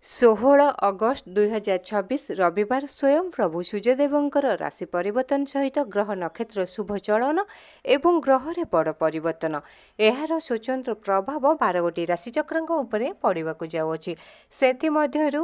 16 August 2026 ରବିବାର ସ୍ୱୟଂ ପ୍ରଭୁ ସୂର୍ଯ୍ୟଦେବଙ୍କର ରାଶି ପରିବର୍ତ୍ତନ ସହିତ ଗ୍ରହ ନକ୍ଷତ୍ର ଶୁଭ ଚଳନ ଏବଂ ଗ୍ରହରେ ବଡ଼ ପରିବର୍ତ୍ତନ। ଏହାର ସ୍ୱତନ୍ତ୍ର ପ୍ରଭାବ 12ଗୋଟି ରାଶିଚକ୍ରଙ୍କ ଉପରେ ପଡ଼ିବାକୁ ଯାଉଅଛି। ସେଥିମଧ୍ୟରୁ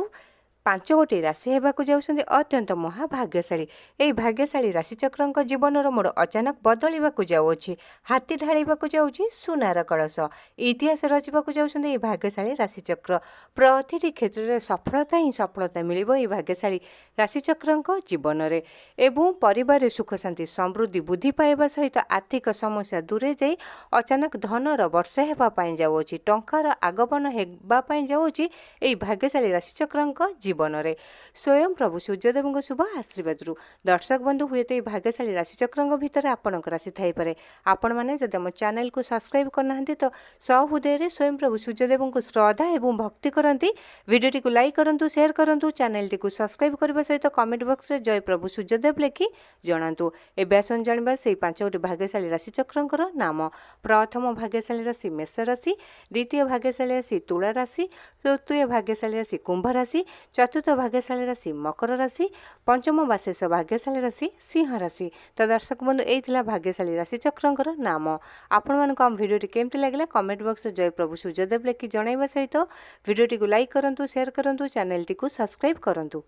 5ଗୋଟି ରାଶି ହେବାକୁ ଯାଉଛନ୍ତି ଅତ୍ୟନ୍ତ ମହାଭାଗ୍ୟଶାଳୀ। ଏହି ଭାଗ୍ୟଶାଳୀ ରାଶିଚକ୍ରଙ୍କ ଜୀବନର ମୋଡ଼ ଅଚାନକ ବଦଳିବାକୁ ଯାଉଅଛି। ହାତୀ ଢାଳିବାକୁ ଯାଉଛି ସୁନାର କଳସ। ଇତିହାସ ରଚିବାକୁ ଯାଉଛନ୍ତି ଏହି ଭାଗ୍ୟଶାଳୀ ରାଶିଚକ୍ର। ପ୍ରତିଟି କ୍ଷେତ୍ରରେ ସଫଳତା ହିଁ ସଫଳତା ମିଳିବ ଏହି ଭାଗ୍ୟଶାଳୀ ରାଶିଚକ୍ରଙ୍କ ଜୀବନରେ ଏବଂ ପରିବାରରେ ସୁଖ ଶାନ୍ତି ସମୃଦ୍ଧି ବୃଦ୍ଧି ପାଇବା ସହିତ ଆର୍ଥିକ ସମସ୍ୟା ଦୂରେଇ ଯାଇ ଅଚାନକ ଧନର ବର୍ଷା ହେବା ପାଇଁ ଯାଉଅଛି। ଟଙ୍କାର ଆଗମନ ହେବା ପାଇଁ ଯାଉଛି ଏହି ଭାଗ୍ୟଶାଳୀ ରାଶିଚକ୍ରଙ୍କ ଜୀବନରେ ସ୍ୱୟଂ ପ୍ରଭୁ ସୂର୍ଯ୍ୟଦେବଙ୍କ ଶୁଭ ଆଶୀର୍ବାଦରୁ। ଦର୍ଶକ ବନ୍ଧୁ, ହୁଏତ ଏହି ଭାଗ୍ୟଶାଳୀ ରାଶିଚକ୍ରଙ୍କ ଭିତରେ ଆପଣଙ୍କ ରାଶି ଥାଇପାରେ। ଆପଣମାନେ ଯଦି ଆମ ଚ୍ୟାନେଲକୁ ସବସ୍କ୍ରାଇବ୍ କରିନାହାନ୍ତି ତ ସହୃଦୟରେ ସ୍ୱୟଂ ପ୍ରଭୁ ସୂର୍ଯ୍ୟଦେବଙ୍କୁ ଶ୍ରଦ୍ଧା ଏବଂ ଭକ୍ତି କରନ୍ତି। ଭିଡ଼ିଓଟିକୁ ଲାଇକ୍ କରନ୍ତୁ, ସେୟାର କରନ୍ତୁ, ଚ୍ୟାନେଲଟିକୁ ସବସ୍କ୍ରାଇବ୍ କରିବା ସହିତ କମେଣ୍ଟ ବକ୍ସରେ ଜୟ ପ୍ରଭୁ ସୂର୍ଯ୍ୟଦେବ ଲେଖି ଜଣାନ୍ତୁ। ଏବେ ଆସନ୍ତୁ ଜାଣିବା ସେହି 5ଗୋଟି ଭାଗ୍ୟଶାଳୀ ରାଶିଚକ୍ରଙ୍କର ନାମ। ପ୍ରଥମ ଭାଗ୍ୟଶାଳୀ ରାଶି ମେଷ ରାଶି, ଦ୍ୱିତୀୟ ଭାଗ୍ୟଶାଳୀ ରାଶି ତୁଳା ରାଶି, ତୃତୀୟ ଭାଗ୍ୟଶାଳୀ ରାଶି କୁମ୍ଭ ରାଶି, ଚତୁର୍ଥ ଭାଗ୍ୟଶାଳୀ ରାଶି ମକର ରାଶି, ପଞ୍ଚମ ବା ଶେଷ ଭାଗ୍ୟଶାଳୀ ରାଶି ସିଂହ ରାଶି। ତ ଦର୍ଶକ ବନ୍ଧୁ, ଏହି ଥିଲା ଭାଗ୍ୟଶାଳୀ ରାଶିଚକ୍ରଙ୍କର ନାମ। ଆପଣମାନଙ୍କୁ ଆମ ଭିଡ଼ିଓଟି କେମିତି ଲାଗିଲା କମେଣ୍ଟ ବକ୍ସରେ ଜୟ ପ୍ରଭୁ ସୂର୍ଯ୍ୟଦେବ ଲେଖି ଜଣାଇବା ସହିତ ଭିଡ଼ିଓଟିକୁ ଲାଇକ୍ କରନ୍ତୁ, ସେୟାର କରନ୍ତୁ, ଚ୍ୟାନେଲଟିକୁ ସବସ୍କ୍ରାଇବ୍ କରନ୍ତୁ।